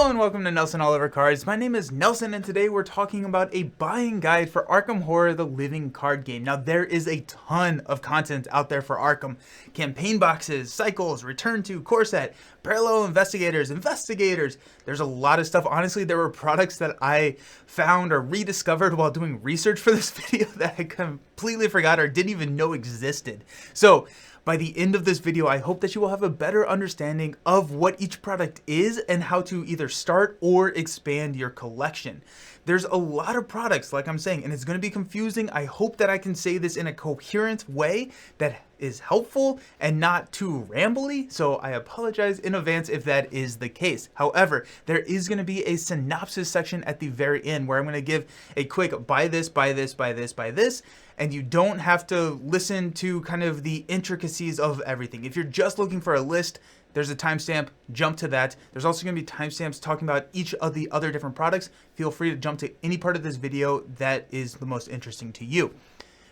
Hello and welcome to Nelson Oliver Cards. My name is Nelson and today we're talking about a buying guide for Arkham Horror, the living card game. Now there is a ton of content out there for Arkham. Campaign boxes, cycles, return to, core set, parallel investigators. There's a lot of stuff. Honestly, there were products that I found or rediscovered while doing research for this video that I completely forgot or didn't even know existed. So by the end of this video, I hope that you will have a better understanding of what each product is and how to either start or expand your collection. There's a lot of products, like I'm saying, and it's going to be confusing. I hope that I can say this in a coherent way that is helpful and not too rambly, so I apologize in advance if that is the case. However, there is going to be a synopsis section at the very end where I'm going to give a quick buy this, buy this, buy this, buy this, and you don't have to listen to kind of the intricacies of everything. If you're just looking for a list, there's a timestamp, jump to that. There's also going to be timestamps talking about each of the other different products. Feel free to jump to any part of this video that is the most interesting to you.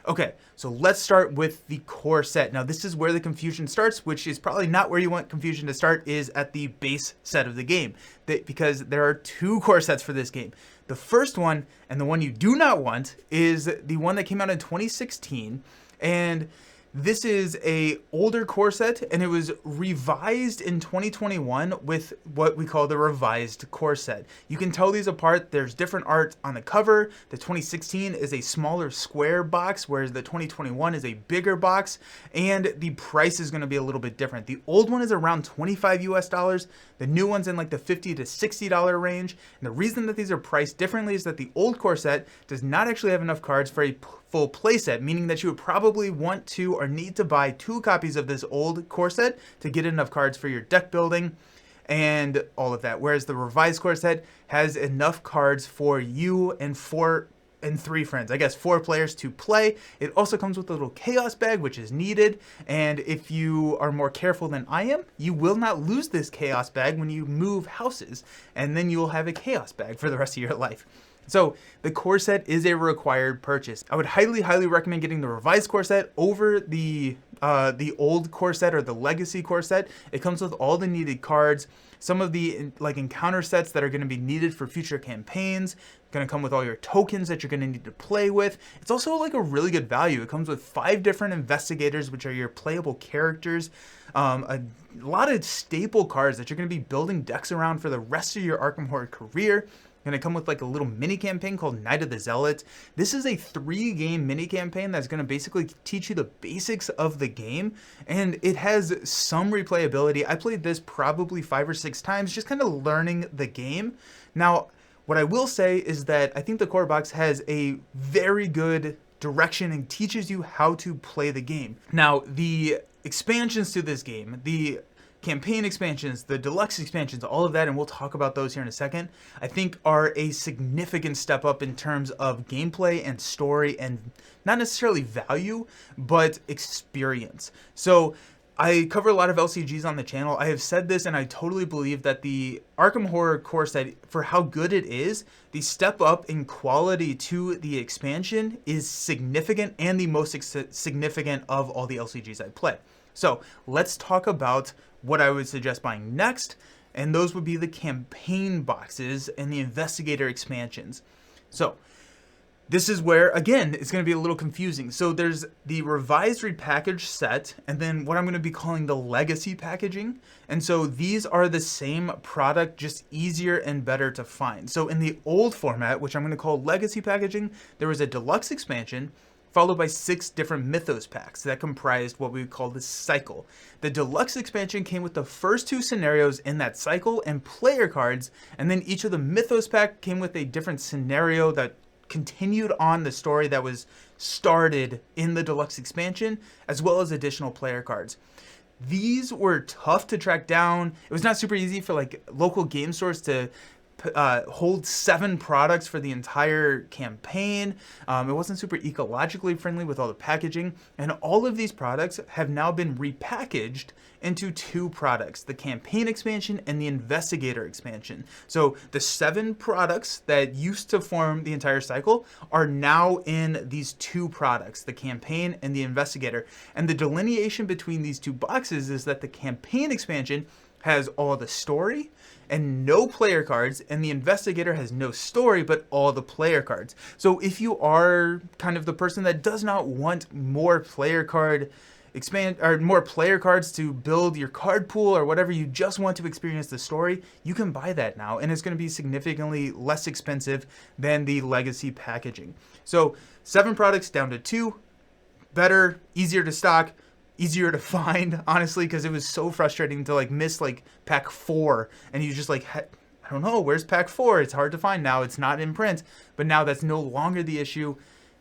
Okay, so let's start with the core set. Now this is where the confusion starts, which is probably not where you want confusion to start, is at the base set of the game. Because there are two core sets for this game. The first one, and the one you do not want, is the one that came out in 2016, and this is a older core set, and it was revised in 2021 with what we call the revised core set. You can tell these apart. There's different art on the cover. The 2016 is a smaller square box, whereas the 2021 is a bigger box, and the price is going to be a little bit different. The old one is around $25 US. The new one's in like the $50 to $60 range. And the reason that these are priced differently is that the old core set does not actually have enough cards for a full playset, meaning that you would probably want to or need to buy 2 copies of this old core set to get enough cards for your deck building and all of that. Whereas the revised core set has enough cards for you and 3 friends, I guess 4 players to play. It also comes with a little chaos bag, which is needed. And if you are more careful than I am, you will not lose this chaos bag when you move houses. And then you'll have a chaos bag for the rest of your life. So the core set is a required purchase. I would highly recommend getting the revised core set over the old core set or the legacy core set. It comes with all the needed cards, some of the like encounter sets that are going to be needed for future campaigns. Going to come with all your tokens that you're going to need to play with. It's also like a really good value. It comes with 5 different investigators, which are your playable characters. A lot of staple cards that you're going to be building decks around for the rest of your Arkham Horror career. Going to come with like a little mini campaign called Night of the Zealot. This is a 3-game mini campaign that's going to basically teach you the basics of the game, and it has some replayability. I played this probably 5 or 6 times, just kind of learning the game. Now, what I will say is that I think the core box has a very good direction and teaches you how to play the game. Now, the expansions to this game, the campaign expansions, the deluxe expansions, all of that, and we'll talk about those here in a second, I think are a significant step up in terms of gameplay and story, and not necessarily value, but experience. So I cover a lot of LCGs on the channel. I have said this, and I totally believe that the Arkham Horror core set, for how good it is, the step up in quality to the expansion is significant and the most significant of all the LCGs I play. So let's talk about what I would suggest buying next, and those would be the campaign boxes and the investigator expansions. So this is where, again, it's going to be a little confusing. So there's the revised repackaged set, and then what I'm going to be calling the legacy packaging. And so these are the same product, just easier and better to find. So in the old format, which I'm going to call legacy packaging, there was a deluxe expansion, followed by 6 different Mythos packs that comprised what we would call the cycle. The deluxe expansion came with the first 2 scenarios in that cycle and player cards, and then each of the Mythos pack came with a different scenario that continued on the story that was started in the deluxe expansion, as well as additional player cards. These were tough to track down. It was not super easy for like local game stores to hold 7 products for the entire campaign. It wasn't super ecologically friendly with all the packaging, and all of these products have now been repackaged into 2 products, the campaign expansion and the investigator expansion. So the 7 products that used to form the entire cycle are now in these 2 products, the campaign and the investigator. And the delineation between these 2 boxes is that the campaign expansion has all the story and no player cards, and the Investigator has no story but all the player cards. So if you are kind of the person that does not want more player card more player cards to build your card pool or whatever, you just want to experience the story, you can buy that now, and it's going to be significantly less expensive than the legacy packaging. So 7 products down to 2, better, easier to stock, easier to find, honestly, because it was so frustrating to like miss like pack 4, and you just like I don't know, where's pack 4? It's hard to find now. It's not in print, but now that's no longer the issue.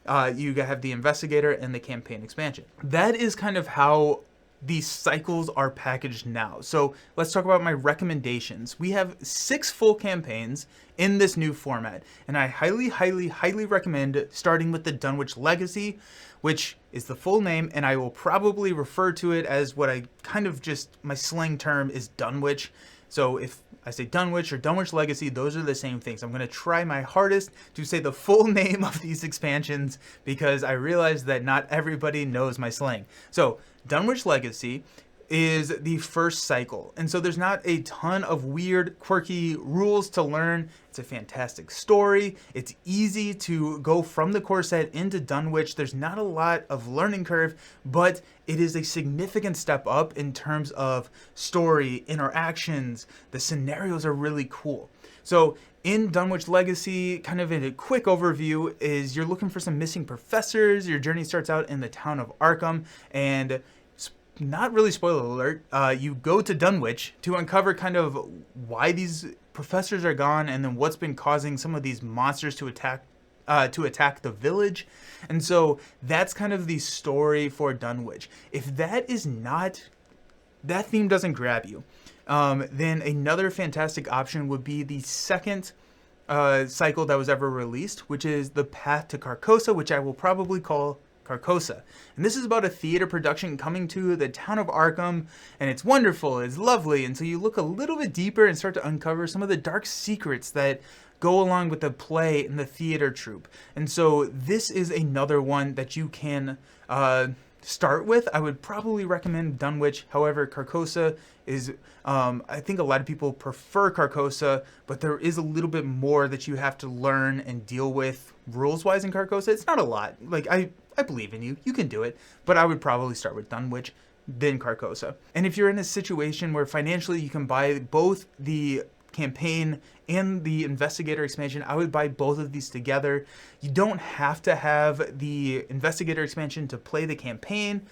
You have the Investigator and the campaign expansion. That is kind of how these cycles are packaged now. So let's talk about my recommendations. We have 6 full campaigns in this new format, and I highly, highly, highly recommend starting with the Dunwich Legacy, which is the full name, and I will probably refer to it as what I kind of just, my slang term is Dunwich. So if I say Dunwich or Dunwich Legacy, those are the same things. I'm going to try my hardest to say the full name of these expansions because I realize that not everybody knows my slang. So Dunwich Legacy is the first cycle, and so there's not a ton of weird, quirky rules to learn. It's a fantastic story. It's easy to go from the core set into Dunwich. There's not a lot of learning curve, but it is a significant step up in terms of story, interactions. The scenarios are really cool. So in Dunwich Legacy, kind of in a quick overview, is you're looking for some missing professors. Your journey starts out in the town of Arkham, and not really spoiler alert, you go to Dunwich to uncover kind of why these professors are gone and then what's been causing some of these monsters to attack the village. And so that's kind of the story for Dunwich. If that theme doesn't grab you, then another fantastic option would be the second cycle that was ever released, which is The Path to Carcosa, which I will probably call Carcosa. And this is about a theater production coming to the town of Arkham, and it's wonderful, it's lovely, and so you look a little bit deeper and start to uncover some of the dark secrets that go along with the play and the theater troupe. And so this is another one that you can start with. I would probably recommend Dunwich. However, Carcosa is, I think a lot of people prefer Carcosa, but there is a little bit more that you have to learn and deal with rules-wise in Carcosa. It's not a lot. Like, I believe in you. You can do it. But I would probably start with Dunwich, then Carcosa. And if you're in a situation where financially you can buy both the campaign and the Investigator expansion, I would buy both of these together. You don't have to have the Investigator expansion to play the campaign,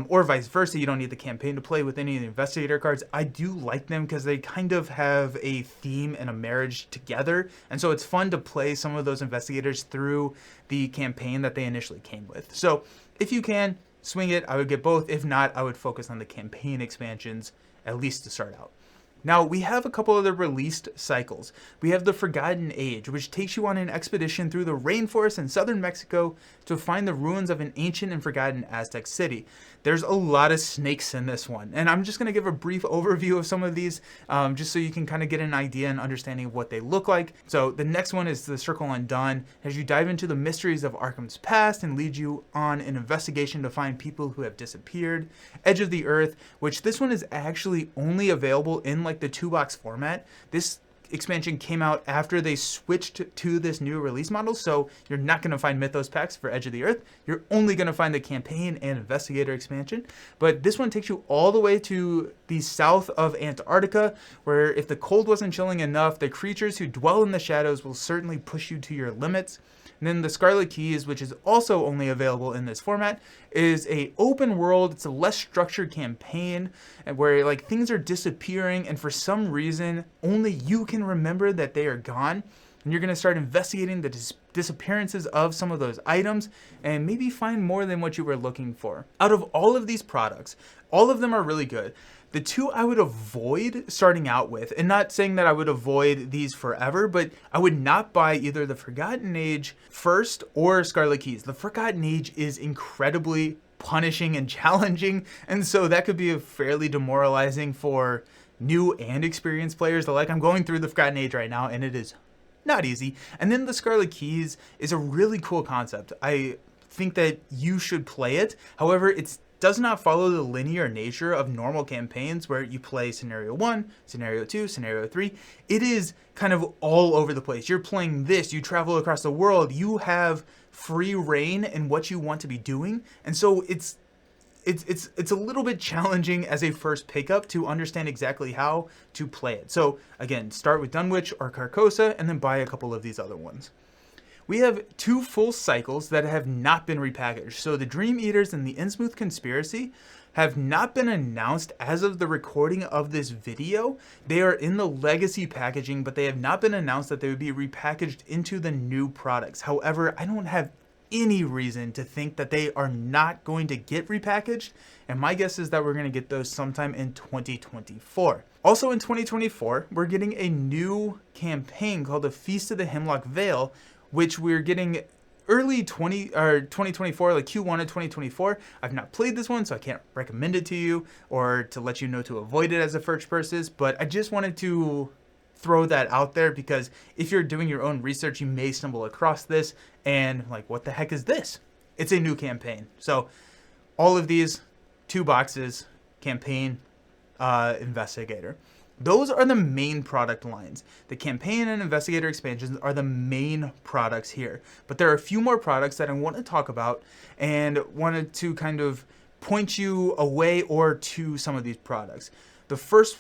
or vice versa. You don't need the campaign to play with any of the Investigator cards. I do like them because they kind of have a theme and a marriage together, and so it's fun to play some of those Investigators through the campaign that they initially came with. So if you can, swing it. I would get both. If not, I would focus on the campaign expansions, at least to start out. Now, we have a couple other released cycles. We have the Forgotten Age, which takes you on an expedition through the rainforest in southern Mexico to find the ruins of an ancient and forgotten Aztec city. There's a lot of snakes in this one, and I'm just going to give a brief overview of some of these, just so you can kind of get an idea and understanding of what they look like. So the next one is The Circle Undone, as you dive into the mysteries of Arkham's past and lead you on an investigation to find people who have disappeared. Edge of the Earth, which this one is actually only available in like the 2-box format. This expansion came out after they switched to this new release model, so you're not going to find Mythos packs for Edge of the Earth. You're only going to find the campaign and Investigator expansion. But this one takes you all the way to the south of Antarctica, where if the cold wasn't chilling enough, the creatures who dwell in the shadows will certainly push you to your limits. And then the Scarlet Keys, which is also only available in this format, is a open world. It's a less structured campaign where like things are disappearing, and for some reason only you can remember that they are gone. And you're going to start investigating the disappearances of some of those items and maybe find more than what you were looking for. Out of all of these products, all of them are really good. The two I would avoid starting out with, and not saying that I would avoid these forever, but I would not buy either the Forgotten Age first or Scarlet Keys. The Forgotten Age is incredibly punishing and challenging, and so that could be fairly demoralizing for new and experienced players alike. I'm going through the Forgotten Age right now, and it is not easy. And then the Scarlet Keys is a really cool concept. I think that you should play it. However, it's does not follow the linear nature of normal campaigns where you play scenario 1, scenario 2, scenario 3. It is kind of all over the place. You're playing this, you travel across the world, you have free reign in what you want to be doing. And so it's a little bit challenging as a first pickup to understand exactly how to play it. So again, start with Dunwich or Carcosa and then buy a couple of these other ones. We have 2 full cycles that have not been repackaged. So the Dream Eaters and the Innsmouth Conspiracy have not been announced as of the recording of this video. They are in the legacy packaging, but they have not been announced that they would be repackaged into the new products. However, I don't have any reason to think that they are not going to get repackaged, and my guess is that we're going to get those sometime in 2024. Also in 2024, we're getting a new campaign called the Feast of the Hemlock Vale, which we're getting early 2024, like Q1 of 2024. I've not played this one, so I can't recommend it to you or to let you know to avoid it as a first purchase, but I just wanted to throw that out there because if you're doing your own research, you may stumble across this and like, what the heck is this? It's a new campaign. So all of these 2 boxes, campaign, investigator. Those are the main product lines. The campaign and investigator expansions are the main products here. But there are a few more products that I want to talk about and wanted to kind of point you away or to some of these products. The first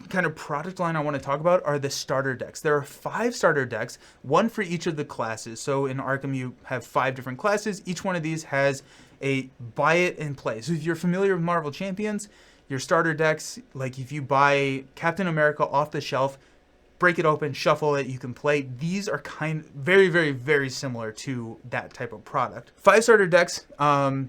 kind of product line I want to talk about are the starter decks. There are 5 starter decks, 1 for each of the classes. So in Arkham, you have 5 different classes. Each one of these has a buy it and play. So if you're familiar with Marvel Champions, your starter decks, like if you buy Captain America off the shelf, break it open, shuffle it, you can play. These are very similar to that type of product. 5 starter decks,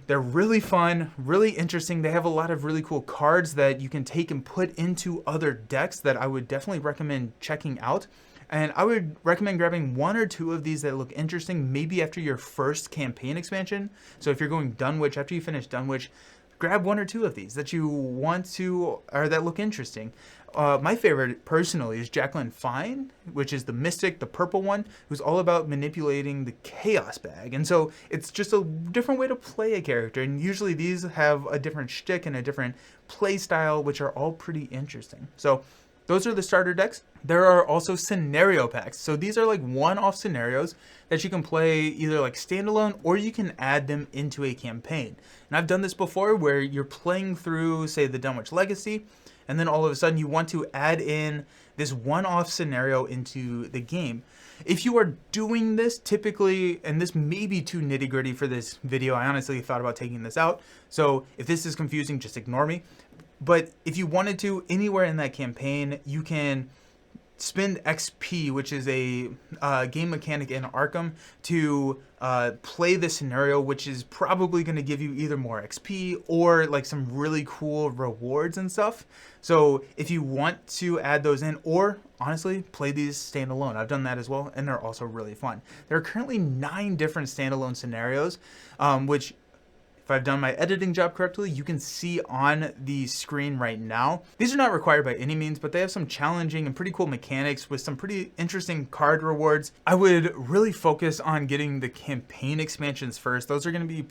they're really fun, really interesting. They have a lot of really cool cards that you can take and put into other decks that I would definitely recommend checking out. And I would recommend grabbing 1 or 2 of these that look interesting, maybe after your first campaign expansion. So if you're going Dunwich, after you finish Dunwich, grab 1 or 2 of these that you want to, or that look interesting. My favorite, personally, is Jacqueline Fine, which is the Mystic, the purple one, who's all about manipulating the Chaos Bag. And so it's just a different way to play a character. And usually these have a different shtick and a different play style, which are all pretty interesting. So those are the starter decks. There are also scenario packs. So these are like one-off scenarios that you can play either like standalone or you can add them into a campaign. And I've done this before where you're playing through, say, the Dunwich Legacy, and then all of a sudden you want to add in this one-off scenario into the game. If you are doing this typically, and this may be too nitty-gritty for this video, I honestly thought about taking this out. So if this is confusing, just ignore me. But if you wanted to, anywhere in that campaign, you can spend XP, which is a game mechanic in Arkham, to play the scenario, which is probably going to give you either more XP or like some really cool rewards and stuff. So if you want to add those in, or honestly, play these standalone. I've done that as well, and they're also really fun. There are currently 9 different standalone scenarios, which, if I've done my editing job correctly, you can see on the screen right now. These are not required by any means, but they have some challenging and pretty cool mechanics with some pretty interesting card rewards. I would really focus on getting the campaign expansions first. Those are going to be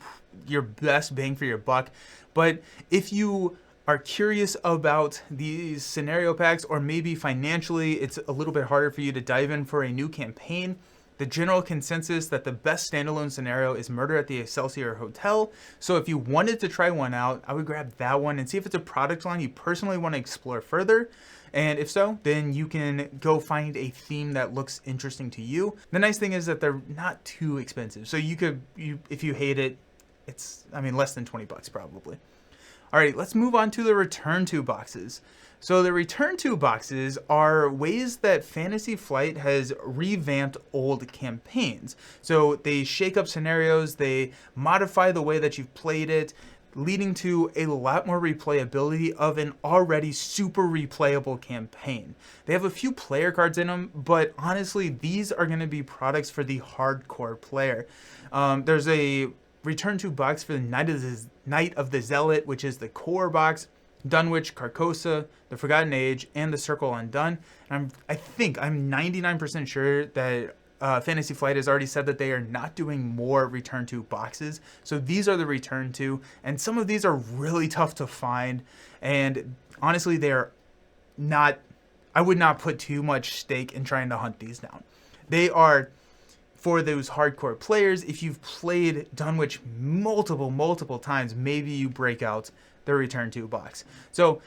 your best bang for your buck. But if you are curious about these scenario packs, or maybe financially it's a little bit harder for you to dive in for a new campaign, the general consensus that the best standalone scenario is Murder at the Excelsior Hotel. So if you wanted to try one out, I would grab that one and see if it's a product line you personally want to explore further. And if so, then you can go find a theme that looks interesting to you. The nice thing is that they're not too expensive. So if you hate it, it's, less than 20 bucks probably. All right, let's move on to the return to boxes. So the return to boxes are ways that Fantasy Flight has revamped old campaigns. So they shake up scenarios, they modify the way that you've played it, leading to a lot more replayability of an already super replayable campaign. They have a few player cards in them, but honestly, these are going to be products for the hardcore player. There's a return to box for the Night of the Zealot, which is the core box. Dunwich, Carcosa, the Forgotten Age, and the Circle Undone. And I'm 99% sure that Fantasy Flight has already said that they are not doing more Return to boxes. So these are the Return to, and some of these are really tough to find. And honestly, they are not, I would not put too much stake in trying to hunt these down. They are for those hardcore players. If you've played Dunwich multiple times, maybe you break out the Return to box. So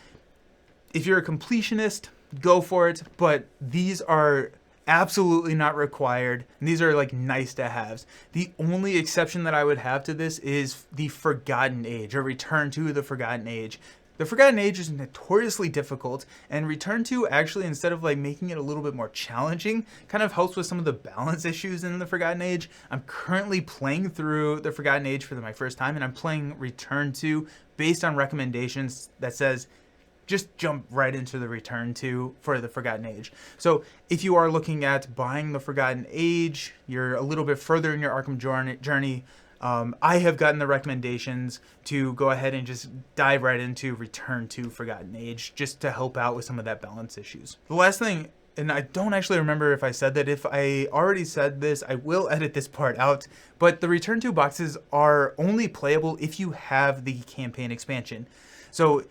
if you're a completionist, go for it, but these are absolutely not required, and these are like nice to haves. The only exception that I would have to this is the Forgotten Age, or Return to the Forgotten Age. The Forgotten Age is notoriously difficult, and Return to actually, instead of like making it a little bit more challenging, kind of helps with some of the balance issues in the Forgotten Age. I'm currently playing through the Forgotten Age for my first time, and I'm playing Return to based on recommendations that says just jump right into the Return to for the Forgotten Age. So if you are looking at buying the Forgotten Age, you're a little bit further in your Arkham journey, I have gotten the recommendations to go ahead and just dive right into Return to Forgotten Age, just to help out with some of that balance issues. The last thing, and I don't actually remember if I said that. If I already said this, I will edit this part out, but the Return to boxes are only playable if you have the campaign expansion. So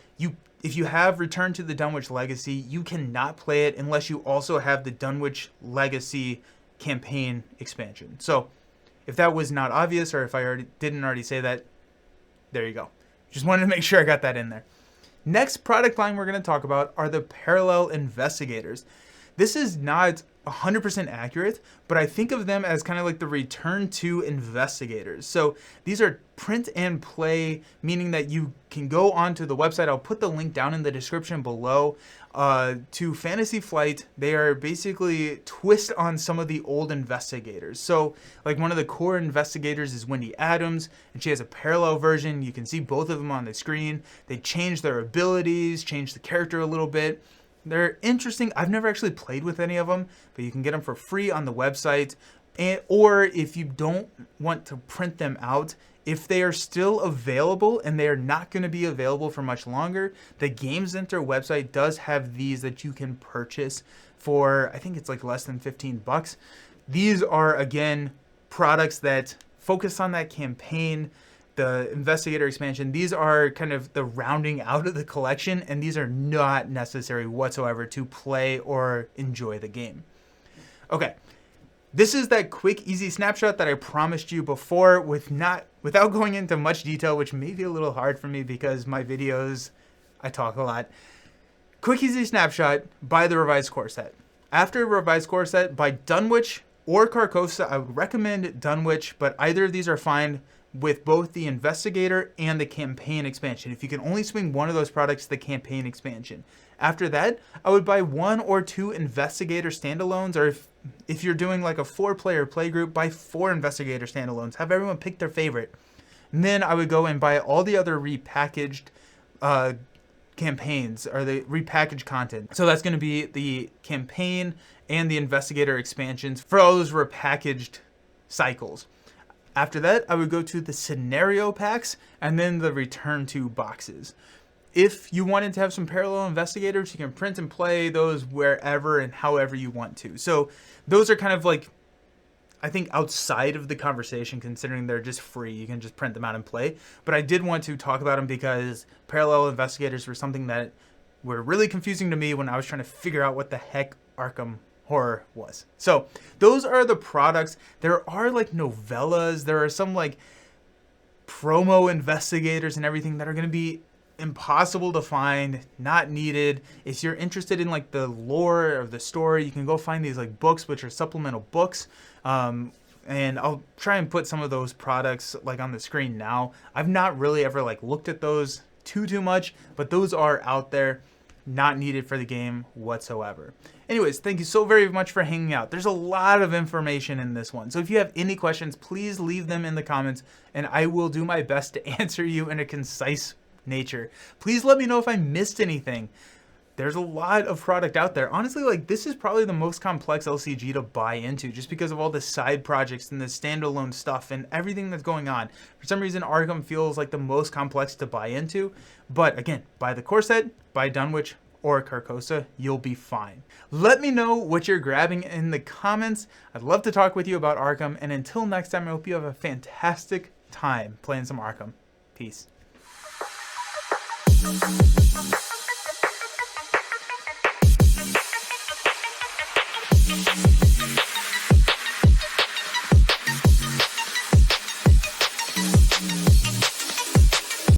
if you have Return to the Dunwich Legacy, you cannot play it unless you also have the Dunwich Legacy campaign expansion. So if that was not obvious, or if I didn't already say that, there you go. Just wanted to make sure I got that in there. Next product line we're going to talk about are the Parallel Investigators. This is not 100% accurate, but I think of them as kind of like the Return to Investigators. So these are print and play, meaning that you can go onto the website. I'll put the link down in the description below to Fantasy Flight. They are basically twist on some of the old investigators. So like one of the core investigators is Wendy Adams, and she has a parallel version. You can see both of them on the screen. They changed their abilities, changed the character a little bit. They're interesting. I've never actually played with any of them, but you can get them for free on the website. Or if you don't want to print them out, if they are still available, and they are not going to be available for much longer, the Game Center website does have these that you can purchase for, I think it's like less than 15 bucks. These are, again, products that focus on that campaign, the Investigator expansion. These are kind of the rounding out of the collection, and these are not necessary whatsoever to play or enjoy the game. Okay, this is that quick, easy snapshot that I promised you before, without going into much detail, which may be a little hard for me because my videos, I talk a lot. Quick, easy snapshot, buy the revised core set. After revised core set, buy Dunwich or Carcosa. I would recommend Dunwich, but either of these are fine with both the Investigator and the campaign expansion. If you can only swing one of those products, the campaign expansion. After that, I would buy 1 or 2 Investigator standalones, or if you're doing like a 4-player play group, buy 4 Investigator standalones. Have everyone pick their favorite. And then I would go and buy all the other repackaged campaigns, or the repackaged content. So that's going to be the campaign and the Investigator expansions for all those repackaged cycles. After that, I would go to the scenario packs and then the Return to boxes. If you wanted to have some Parallel Investigators, you can print and play those wherever and however you want to. So those are kind of like, I think, outside of the conversation, considering they're just free. You can just print them out and play. But I did want to talk about them because Parallel Investigators were something that were really confusing to me when I was trying to figure out what the heck Arkham Horror was. So those are the products. There are like novellas. There are some like promo investigators and everything that are going to be impossible to find, not needed. If you're interested in like the lore of the story, you can go find these like books, which are supplemental books. And I'll try and put some of those products like on the screen now. I've not really ever like looked at those too much, but those are out there, not needed for the game whatsoever. Anyways, thank you so very much for hanging out. There's a lot of information in this one. So if you have any questions, please leave them in the comments, and I will do my best to answer you in a concise nature. Please let me know if I missed anything. There's a lot of product out there. Honestly, like, this is probably the most complex LCG to buy into, just because of all the side projects and the standalone stuff and everything that's going on. For some reason, Arkham feels like the most complex to buy into. But again, buy the core set, buy Dunwich or a Carcosa, you'll be fine. Let me know what you're grabbing in the comments. I'd love to talk with you about Arkham, and until next time, I hope you have a fantastic time playing some Arkham. Peace.